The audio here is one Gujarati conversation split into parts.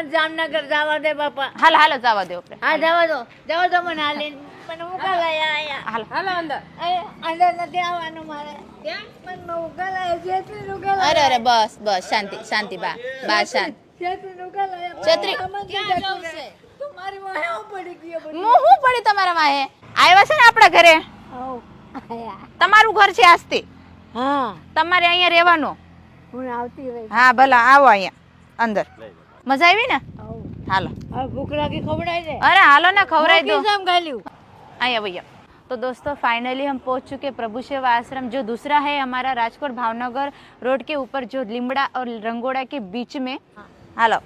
જામનગર જવા દે બાપા. હાલો હાલો જવા દો આપણે. હા જવા દો મને હાલીને મને મોકલાય અહીંયા. હાલો હાલો અંદર. અંદર નથી આવવાનું મારે. કેમ મને મોકલાય જેટલી મોકલાય. અરે અરે બસ બસ શાંતિ શાંતિ બા બા શાંત. જેટલી મોકલાય. છત્રી. ક્યાં જવું છે? તું મારી વાહે પડી ગયો બધું. હું પડી તમારા વાહે આવ્યા છે ને આપણા ઘરે. આવ આયા. તમારું ઘર છે આસ્તે. હા તમારે અહીંયા રહેવાનું. હું આવતી રહી. હા ભલા આવો અહીંયા અંદર. મજા આવી ને? આવ હાલો. હવે ભૂખ લાગી ખવડાય દે. अरे हालो ना खवराई दो. किसम गालियो आया भैया. तो दोस्तों फाइनली हम पहुंच चुके प्रभु सेवा आश्रम जो दूसरा है हमारा राजकोट भावनगर रोड के ऊपर जो लिमड़ा और रंगोड़ा के बीच में. हालो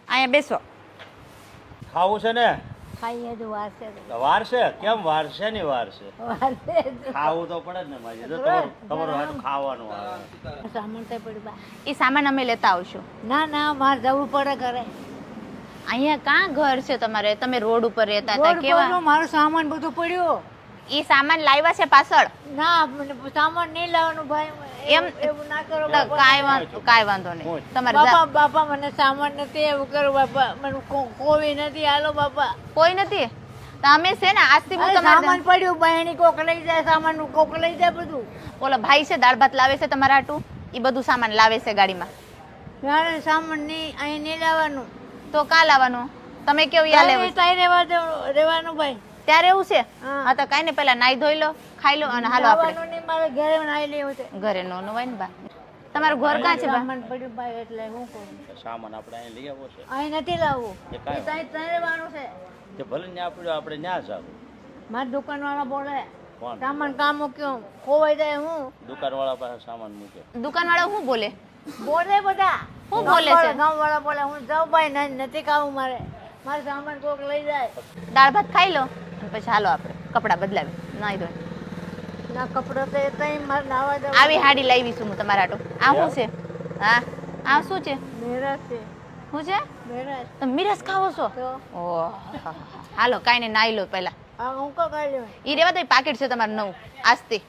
आया बेसो. ખાવું છે ને? ખાઈએ તો વાર છે વાર છે? કેમ વાર છે ની વાર છે? વાર છે ખાવું તો પડે જ ને માજી. જો તમારું હાટું ખાવાનું આવે. સામાન તે પડી બા. એ સામાન અમે લેતા આવશું. ના ના મારે જવું પડે ઘરે. અહીંયા કાં ઘર છે તમારે? તમે રોડ ઉપર રહેતા હતા રોડ કેવા? પરનો મારો સામાન બધું પડ્યો. એ સામાન લાવ્યા છે પાછળ. ના મને સામાન નહીં લાવવાનું ભાઈ. એમ- એવું ના કરો તો બાપા. કાંઈ વાંધો નહીં. તમારે બાપા બાપા મને સામાન નથી એવું કરો બાપા. મને કોઈ નથી હાલો બાપા. કોઈ નથી તો અમે છે ને આજથી હું અરે તમારે સામાન પડ્યું બહેણી કોક લઈ જાય સામાન કોક લઈ જાય બધું. ઓલો ભાઈ છે દાળ ભાત લાવે છે તમારા હાટું. એ બધું સામાન લાવે છે ગાડીમાં. મારે સામાન નહીં અહીં નહીં લાવવાનું. તો કાં લાવવાનું? તમે કેવું યા લેવું? રહેવાનું ભાઈ. ત્યારે એવું છે? હા. હા તો કાંઈ નહીં પેલા નાઈ ધોઈ લો ખાઈ લો અને હાલો આપણે લાવવાનું નહીં મારે ઘરે નાઈ લેવું છે. ઘરે નો હોય ને બા. તમારું ઘર ક્યાં છે બા? સામાન પડ્યું ભાઈ એટલે હું કરું. સામાન આપણે અહીં લઈ આવો છે. અહીં નથી લાવવું. એ એ કાંઈ ત્યાં ત્યાં રહેવાનું છે. તે ભલે ન્યા પડ્યો આપણે ન્યા જાવ. મારા દુકાન વાળા બોલે કોણ? સામાન કામ મૂક્યો ખોવાઈ જાય હું દુકાનવાળા પાસે સામાન મૂકે. દુકાનવાળા શું બોલે? બોલે બધા શું બોલે છે? ગામવાળા બોલે હું જાઉં ભાઈ નથી ખાવું મારે મારે સામાન કોક લઈ જાય. દાળ ભાત ખાઈ લો અને પછી હાલો આપણે કપડાં બદલાવી નાઈ ધોઈ. ના કપડો તો એ તઈ મારે નાવા જવું. આવી હાડી લાવીશું હું તમારા હાટુ. આ શું છે? હા આ શું છે? મેરસ છે શું છે? મેરસ તમે મિરસ ખાવો છો? તો ઓહ હાલો કાંઈ નહીં નાઈ લો પહેલા. આ હું કો કાઢ્યો ઈ રેવા દો પાકેટ છે તમારું નવું આજથી.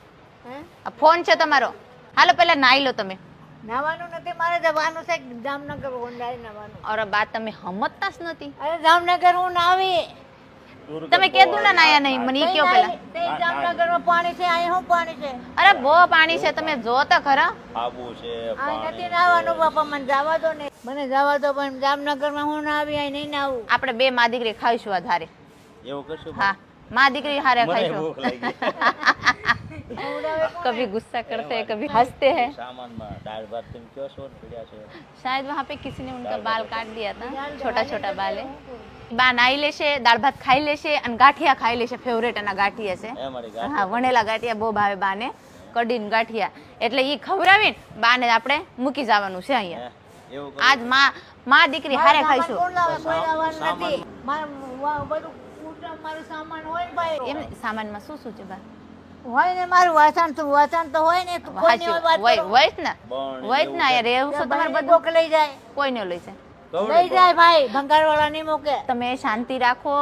હે આ ફોન છે તમારો. હાલો પહેલા નાઈ લો તમે. નાવાનું નથી મારે જવાનું છે જામનગર હોન્ડાઈ નાવાનું. અરે બા તમે સમજતા જ નથી. અરે જામનગર હું નાવી. તમે કીધું ને નાયા નહીં મને ઈ કયો પેલા. તે જામનગરમાં પાણી છે અહીં શું પાણી છે? અરે બહુ પાણી છે તમે જો તો ખરા. આબુ છે, અહીં નથી પાણી. નાવાનું બાપા મને જવા દો ને. મને જવા દો પણ જામનગરમાં હું નાવી અહીં નહીં નાવું. આપણે બે માં દીકરી ખાઈશું આ ધારે. એવું કરશું? હા માં દીકરી હારે મને ખાઈશું. ભૂખ લાગી. कभी गुस्सा करते हैं कभी हंसते हैं. સામાનમાં દાળ ભાત તમે કયો છો ને પડ્યા છે? शायद वहाँ पे किसी ने उनका बाल काट दिया था छोटा छोटा बाल है. બા નાઈ લેશે દાળ ભાત ખાઈ લેશે અને ગાંઠિયા ખાઈ લેશે. ફેવરેટ એના ગાંઠિયા છે. એ મારી ગાડી. હા વણેલા ગાંઠિયા બહુ ભાવે બાને. કઢીને ગાંઠિયા એટલે ઈ ખવડાવીને બાને આપણે મૂકી જવાનું છે અહીંયા. એવું કરો. આજ માં દીકરી હારે ખાઈશું. કોણ લાવે? કોઈ લાવવાનું સામાન. નથી. મારું બધું કુટુંબ મારું સામાન હોય ને ભાઈ. એમ સામાનમાં શું શું છે બા? હોય ને મારું વાસણ તો હોય ને તો કોઈને સાચી વાત વય કરો. વય જ ને બણ વય જ ને અહીંયા રહેવું છે તમારે ભાઈને બધું. કોક લઈ જાય કોઈને લઈ છે. કવડે લઈ જાય ભાઈ ભંગાર વાળા નહીં મૂકે. તમે શાંતિ રાખો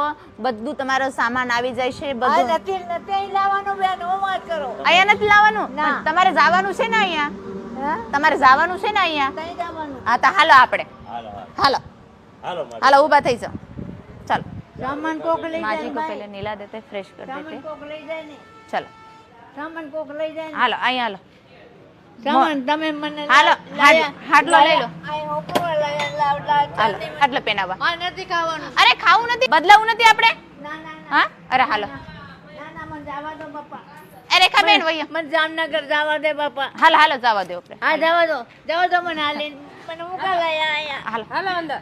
બધું તમારો સામાન આવી જાય છે આ બધું. નથી નથી અહીં લાવવાનું બેન હું વાત કરો. અહીંયા નથી લાવવાનું ના. પણ તમારે જવાનું છે ને અહીંયા. હા તમારે જવાનું છે ને અહીંયા. કઈ જવાનું? હા તો હાલો આપણે હાલો હાલો હાલો મારી. હાલો ઊભા થઈ જાઓ. ચાલો સામાન કોક લઈ माँ જાય जी ને को ભાઈ. पहले नीला देते फ्रेश कर સામાન देते. કોક લઈ જાય ને चलो સામાન કોક લઈ જાય ને હાલો અહીંયા હાલો સામાન તમે મને હાલો લાયા. હાટલો લઈ લો. અહીં ઉપર લાયા, લાવ હાલો આટલો પેનાવા. આ નથી ખાવાનું. અરે ખાવું નથી બદલાવું નથી આપણે. ના ના ના હા અરે હાલો ના ના મને જવા દો બાપા. અરે રેખા બેન વૈયા મને જામનગર જવા દે બાપા. હાલો હાલો જવા દો આપણે. હા જવા દો મને હાલીને મને મોકલાયા અહીંયા. હાલો હાલો અંદર.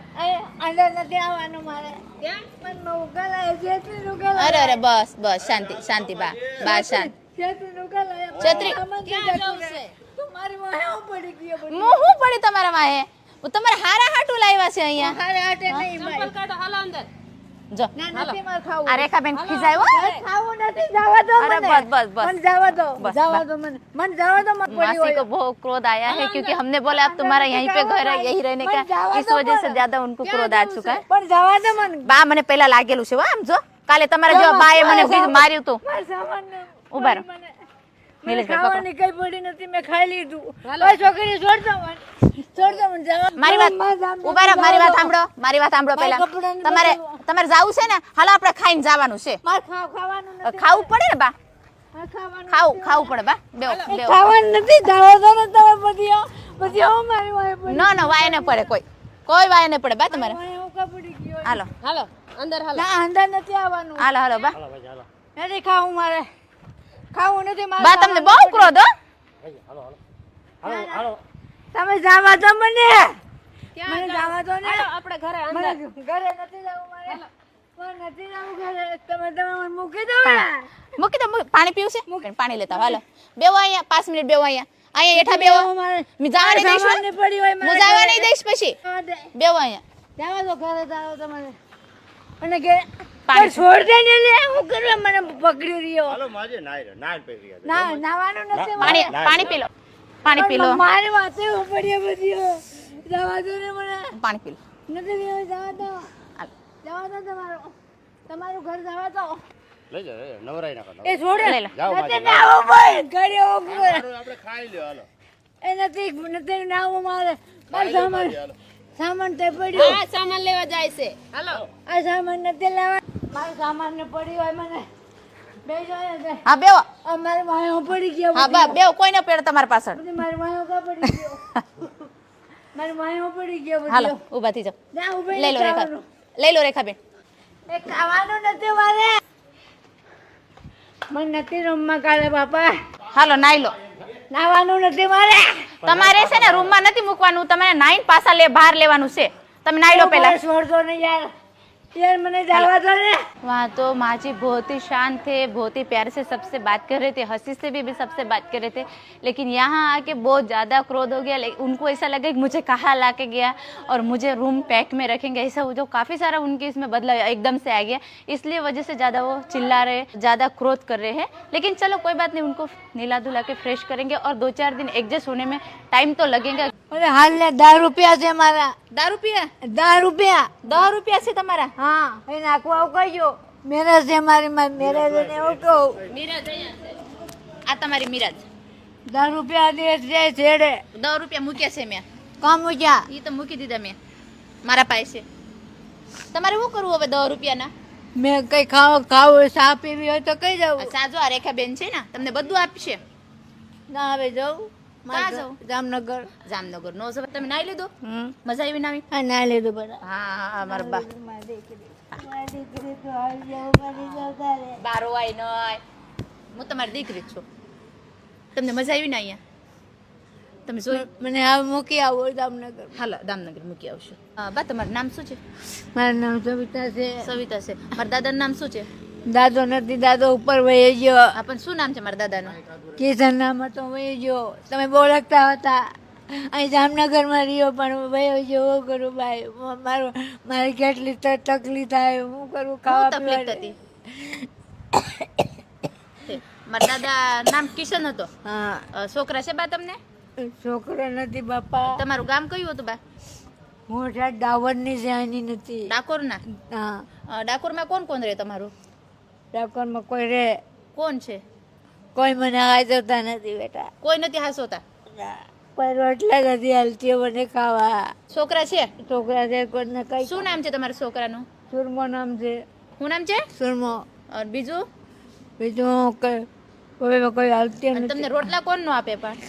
અંદર નથી આવવાનું મારે. કેમ મને મોકલાયા જેટલી મોકલાયા. અરે અરે બસ બસ શાંતિ શાંતિ બા બા શાંત. જેટલી મોકલાયા. છત્રી. ક્યાં જવું છે? તું મારી વાહે પડી ગયો બધું. હું પડી તમારા વાહે. હું તમારા હારા હાટું લાવ્યા છે અહીંયા. હારે હાટે નહીં ચંપલ ભાઈ. કાઢો હાલો અંદર. જો ના નથી મારે ખાવું. આ રેખા બેન ખીજાય હો. ખાવું નથી જવા દો अरे મને. बस बस बस મને जवा दो बस, जवा दो મને जवा दो मत पड़ी मासी को बहुत क्रोध आया है क्योंकि हमने बोला अब तुम्हारा यहीं पे घर है यहीं रहने का इस वजह से ज्यादा उनको क्रोध आ चुका है. પણ જવા દો મને. બા મને પેલા લાગેલું છે હો આમ જો કાલે તમારા જેવા બાએ મને બીજ માર્યું તું. મારા સામાનને ઉભા રહો. મને નીલેશભાઈ, ખાવાની કઈ પડી નથી મેં ખાઈ લીધું. ઓય છોકરી છોડ દો મને. છોડ દો મને જવા. મારી વાત ઉભા રહો, મારી વાત સાંભળો, મારી વાત સાંભળો પહેલા. કપડાંને તમારે તમારે જાવું છે ને, હાલો આપણે ખાઈને જવાનું છે. મારે ખાવાનું નથી. ખાવું પડે ને બા, મારે ખાવાનું ખાવું પડે બા. બેવ બેવ. ખાવાનું નથી. જવા દો ને તમે પછી આવો મારી વાય પડી. ન વાય ને પડે, કોઈ વાય ને પડે બા તમારે. વાય હું કપડી ગયો. હાલો હાલો અંદર હાલો. ના અંદર નથી આવવાનું. હાલો હાલો બા. હાલો ભાઈ હાલો નથી ખાવું મારે. ખાવું નથી મારે. બા તમને બહુ ક્રોધ હો. ભાઈ, હાલો હાલો હાલો હાલો તમે જવા દો મને. ક્યાં મને જવા દો ને. હાલો આપણે ઘરે અંદર. મને ઘરે નથી જવું મારે. મને નથી જવું ઘરે. તમે મને મૂકી દો ને. મૂકી દો, પાણી પીવું છે? પાણી લેતા આવો, હાલો. બેવો અહીંયા 5 મિનિટ બેવો અહીંયા. અહીંયા હેઠા બેવો. મારે હું જવા નહીં દઈશ હો. સામાન્ય પડી હોય હું મારે જવા ઘરે. નહીં દઈશ પછી. જવા દે. બેવો અહીંયા. જવા દો ઘરે જાઓ તમારે. અને કે પાણી છોડ દે ને લે. હું કરવા મને પકડી રહ્યો. હાલો માજે નાઈ પી ગયા ના નાવાનું નથી પાણી પાણી પી લો, પાણી પી લો, મારી વાતે ઉપડ્યા બધી. જવા દો ને મને. પાણી પી લો. નથી પીવું. જવા દો. હાલો. જવા દો તમારું ઘર જવા દો. લઈ જાઓ નવરાઈ નાખો એ છોડે. લઈ લો. જાઓ નથી માજે નાવું ભાઈ. ઘરે ઓગળે. આપણે ખાઈ લ્યો હાલો એ નથી નાવું મારે. મારો સામાન સામાન તે પડ્યો. આ સામાન લેવા જાય છે. હાલો આ સામાન નથી લેવા. મારો સામાન ને પડી હોય મને. બેસો અહીંયા. હા બેવો. આ મારી વાયો પડી ગયો. હા બા બેવો, કોઈ ન પેડ તમારી પાછળ. બધી મારી વાયો કા પડી ગયો. મારી વાયો પડી ગયો બધો. હાલો ઊભા થઈ જાઓ. ના ઉભી લઈ લો રેખા, લઈ લો રેખાબેન. એ ખાવાનું નથી મારે. મને નથી રૂમમાં કાલે બાપા. હાલો નાઈ લો. નાવાનું નથી મારે. તમારે છે ને રૂમમાં નથી મૂકવાનું, તમારે નાઈન પાછા બહાર લેવાનું છે. તમે નાઈ લો પહેલા. મારે છોડતો નહીં યાર. यार मैंने जावा था ने वहाँ तो माँ जी बहुत ही शांत थे, बहुत ही प्यार से सबसे बात कर रहे थे, हंसी से भी सबसे बात कर रहे थे। लेकिन यहाँ आके बहुत ज़्यादा क्रोध हो गया। उनको ऐसा लगा कि मुझे कहाँ ला के गया और मुझे रूम पैक में रखेंगे, ऐसा जो काफ़ी सारा उनके इसमें बदलाव एकदम से आ गया। इसलिए वजह से ज़्यादा वो चिल्ला रहे, ज़्यादा क्रोध कर रहे हैं। लेकिन चलो कोई बात नहीं, उनको नीला धुला के फ्रेश करेंगे और 2-4 दिन एडजस्ट होने में टाइम तो लगेगा। अरे हाल ने 10 रुपया से मारा 10 रुपया 10 रुपया 10 रुपया से તમારા? हाँ એ નાખવા કયો મેરા છે મારી મેરા છે ને હું કહું મિરાજ અહીંયા છે. આ તમારી મિરાજ 10 રૂપિયા દે છે છેડે 10 રૂપિયા મૂક્યા છે મેં. કામ મૂક્યા એ તો મૂકી દીધા મેં મારા પાસે. તમારે શું કરવું હવે 10 રૂપિયાના? મેં કઈ ખાવું ચા પીવી હોય તો કઈ જાવ સાજો આ રેખાબેન છે ને તમને બધું આપશે. ના હવે જાઉં ક્યાં જાઉં? જામનગર જામનગર નો જવાય. તમે નાઈ લીધું? મજા આવી નાવી? હા ના લીધું બધા હા હા મારા બા મારી દીકરી તો આવી જાવ મારી જગારે બારો આય નય. હું તમારી દીકરી જ છું. તમને મજા આવી ને અહીંયા? તમે જોઈ? મને હવે મૂકી આવો જામનગર હાલો દામનગર મૂકી આવશો. બા તમારું નામ શું છે? મારું નામ સવિતા છે સવિતા છે. મારા દાદાનું નામ શું છે? દાદો નથી દાદો ઉપર વહી ગયો હા પણ શું નામ છે મારા દાદાનું? કિશન નામ હતો વહી ગયો તમે બોલકતા હતા અહીં જામનગરમાં રહ્યો પણ વહી ગયો હું કરું ભાઈ મારી કેટલી તકલીફ થાય હું કરું શું ખાવા તકલીફ પીવાની થતી? મારા દાદા નામ કિશન હતો. હા છોકરા છે બા તમને? છોકરો નથી બાપા તમારું ગામ કયું હતું બા? મોટા ડાવરની છે આની નથી ડાકોરના? હા ડાકોરમાં કોણ કોણ રહે તમારું? ડાકોરમાં કોઈ રે કોણ છે? કોઈ મને હાજરતા નથી બેટા કોઈ નથી હાસોતા? કોઈ રોટલા નથી હાલતી મને ખાવા છોકરા છે? છોકરા છે કોઈને કઈ શું નામ છે તમારા છોકરાનું? સુરમો નામ છે શું નામ છે? સુરમો અને બીજું? બીજું કોઈ હાલતી અને નથી તમને રોટલા કોણ નો આપે પણ?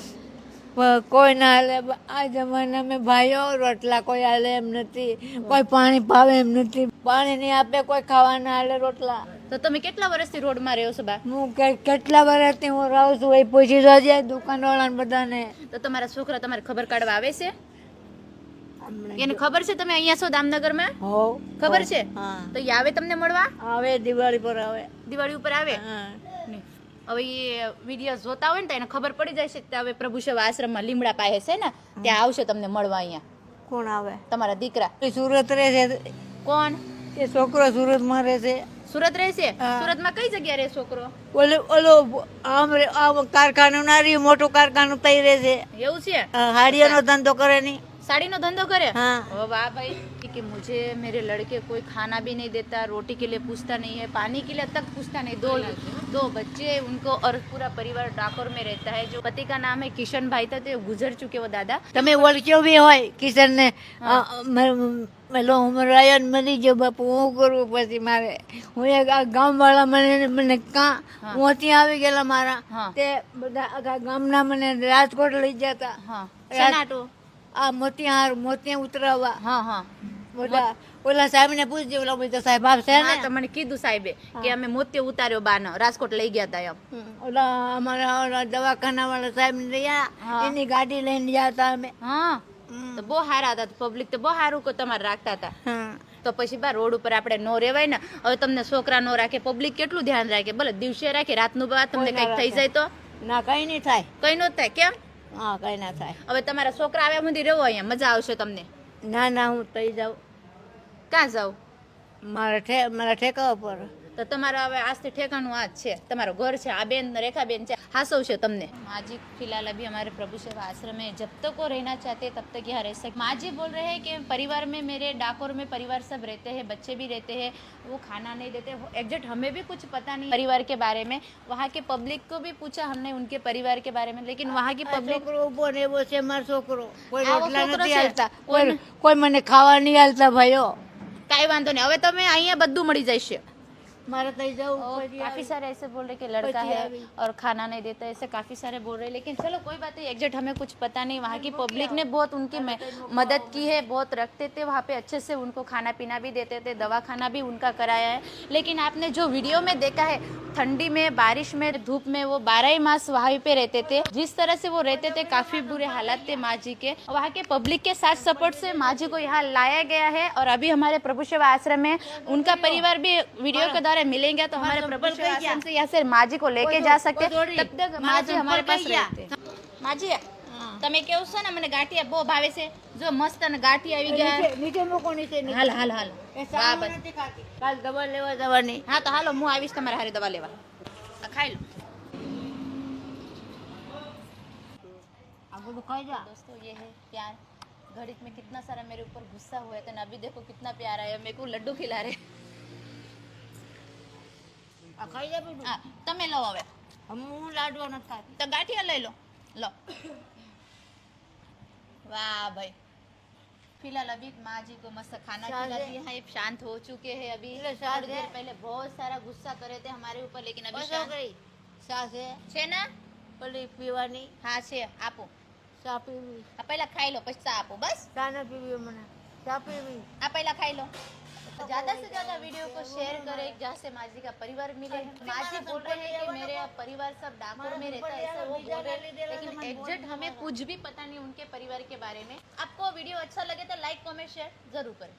કોઈ ના હાલે આ જમાનામાં ભાઈઓ રોટલા કોઈ હાલે એમ નથી કોઈ પાણી પાવે એમ નથી પાણી નહીં આપે કોઈ ખાવા ના હાલે રોટલા તો તમે કેટલા વર્ષથી રોડમાં રહ્યો છો બા? હું કેટલા વર્ષથી હું રહું છું એ પૂછી જોજે દુકાનવાળાને બધાને તો તમારા છોકરા તમારે ખબર કાઢવા આવે છે? એને ખબર છે તમે અહીંયા છો દામનગરમાં? હો ખબર છે? હા તો એ આવે તમને મળવા? આવે દિવાળી પર આવે દિવાળી ઉપર આવે? હા નહીં. હવે એ વિડીયો જોતા હોય ને તો એને ખબર પડી જાય છે કે હવે પ્રભુ સેવા આશ્રમમાં લીમડા પાસે છે ને ત્યાં આવશે તમને મળવા અહીંયા કોણ આવે તમારા દીકરા. એ સુરત રહે છે કોણ? એ છોકરો સુરતમાં રહે છે સુરત રહે છે? હા. સુરતમાં કઈ જગ્યા રહે છોકરો? ઓલો આમ કારખાનું ના રહ્યું મોટું કારખાનું તઈ રહે છે એવું છે? હાડિયાનો ધંધો કરે નહીં साड़ी नो धंधो करे? हाँ। ओ वाह भाई कि मुझे मेरे लड़के कोई खाना भी नहीं देता, रोटी के लिए पूछता नहीं है, पानी के लिए तक पूछता नहीं। दो बच्चे उनको और पूरा परिवार डाकोर में रहता है। जो पति का नाम है किशन भाई था, तो गुजर चुके वो दादा। તમે ઓળખ્યો બી હોય કિશનને પેલો ઉમરાયન મરી ગયો બાપુ હું કરવું પછી મારે હું એક આ ગામવાળા મને કાં મોતી આવી ગયેલા મારા હા. તે બધા આખા ગામના મને રાજકોટ લઈ જતા हाँ सनाटो આ મોતિયા ઉતરાવવા हाँ हाँ બધા ઓલા સાહેબને પૂછજે ઓલા બધા સાહેબ આપશે ને हाँ तो मैंने कीधु साहिबे कि हमें मोती उतार्यो बानो राजकोट लई गया था एम। ઓલા અમારા ઓલા દવાખાના વાળા સાહેબ ને રહ્યા હા. એની ગાડી લઈને જતા અમે हाँ तो બહુ હારા હતા, પબ્લિક તો બહુ સારું કો તમારે રાખતા હતા। હા તો પછી બા રોડ ઉપર આપણે નો રેવાય ને। હવે તમને છોકરા નો રાખે, પબ્લિક કેટલું ધ્યાન રાખે, ભલે દિવસે રાખે રાતનું બા તમને કઈક થઈ જાય તો ના કઈ નહીં થાય કઈ નો થાય કેમ? હા કઈ ના થાય હવે તમારા છોકરા આવ્યા સુધી રહેવો અહીંયા, મજા આવશે તમને। ના હું થઈ જાઉં ક્યાં જાવ? મારા ઠેકા ઉપર તો તમારા હવે આજથી ठेकाનું આ જ છે, તમારું घर છે। આ બેન રેખાબેન છે, હાસવ છે તમને। माँ जी फिलहाल अभी हमारे प्रभु सेवा आश्रम में जब तक वो रहना चाहते हैं तब तक यहाँ रह सकते। माँ जी बोल रहे हैं कि परिवार में मेरे डाकोर में परिवार सब रहते हैं, बच्चे भी रहते हैं, वो खाना नहीं देते। एग्जैक्ट हमें भी कुछ पता नहीं परिवार के बारे में। वहाँ के पब्लिक को भी पूछा हमने उनके परिवार के बारे में, लेकिन वहाँ की पब्लिक છોકરો ઉભો ને એવો છે મારો છોકરો કોઈ આવો રોટલા છોકરો નથી છે? હાલતા કોઈ મને ખાવા નહીં હાલતા ભાઈઓ काई वांधो नहीं, હવે તમે અહીંયા બધું મળી જશે। મારે થઈ જવું और પછી काफी सारे ऐसे बोल रहे कि लड़का है और खाना नहीं देता, ऐसे काफी सारे बोल रहे। लेकिन चलो कोई बात नहीं, एग्जैक्ट हमें कुछ पता नहीं। वहाँ की पब्लिक ने बहुत उनकी मदद की है, बहुत रखते थे वहाँ पे, अच्छे से उनको खाना पीना भी देते थे, दवा खाना भी उनका कराया है। लेकिन आपने जो वीडियो में देखा है, ठंडी में, बारिश में, धूप में, वो 12 ही मास वहाँ पे रहते थे। जिस तरह से वो रहते थे, काफी बुरे हालात थे माँ जी के। वहाँ के पब्लिक के साथ सपोर्ट से माँ जी को यहाँ लाया गया है। और अभी हमारे प्रभु सेवा आश्रम में उनका परिवार भी वीडियो के द्वारा मिलेंगे, तो हमारे प्रभु सेवा आश्रम से यहाँ से माँ जी को लेके जा सकते हैं। तब तक माँ जी हमारे पास रहते हैं। माँ जी તમે કેવું છો ને, મને ગાંઠિયા બહુ ભાવે છે। જો મસ્ત ને ગાંઠિયા આવી ગયા। નીચે મૂકો નીચે હાલ હાલ હાલ એ સારું નથી ખાતી કાલ દવા લેવા જવાની હા તો હાલો, હું આવીશ તમારા હારે દવા લેવા। આ ખાઈ લો। આ બધું ખાઈ જા दोस्तों ये है प्यार। घड़ीक में कितना सारा मेरे ऊपर गुस्सा हुआ था ना, अभी देखो कितना प्यार आया। मेरे को लड्डू खिला रहे। આ ખાઈ જા બધું हाँ તમે लो હવે હું લાડવા નથી ખાતી तो गाठिया ले लो। लो वाह भाई। फिलहाल अभी माँ जी को मस्त खाना खिला दिया है, शांत हो चुके हैं। अभी थोड़ी देर पहले बहुत सारा गुस्सा करे थे हमारे ऊपर, लेकिन अभी બસ शांत ગઈ ચા છે છે ને। પેલી પીવાની हाँ છે, આપો। ચા પીવી આ પહેલા ખાઈ લો પછી ચા આપો। बस ચા ન પીવી મને ચા પીવી आप पहला खाई लो। ज्यादा से ज्यादा वीडियो को शेयर करें, जहाँ से माँ जी का परिवार मिले। माँ जी बोल रहे हैं कि मेरे परिवार सब डाकोर में रहता है, ऐसा वो बोल रहे हैं, लेकिन एग्जैक्ट हमें कुछ भी पता नहीं उनके परिवार के बारे में। आपको वीडियो अच्छा लगे तो लाइक कमेंट शेयर जरूर करें।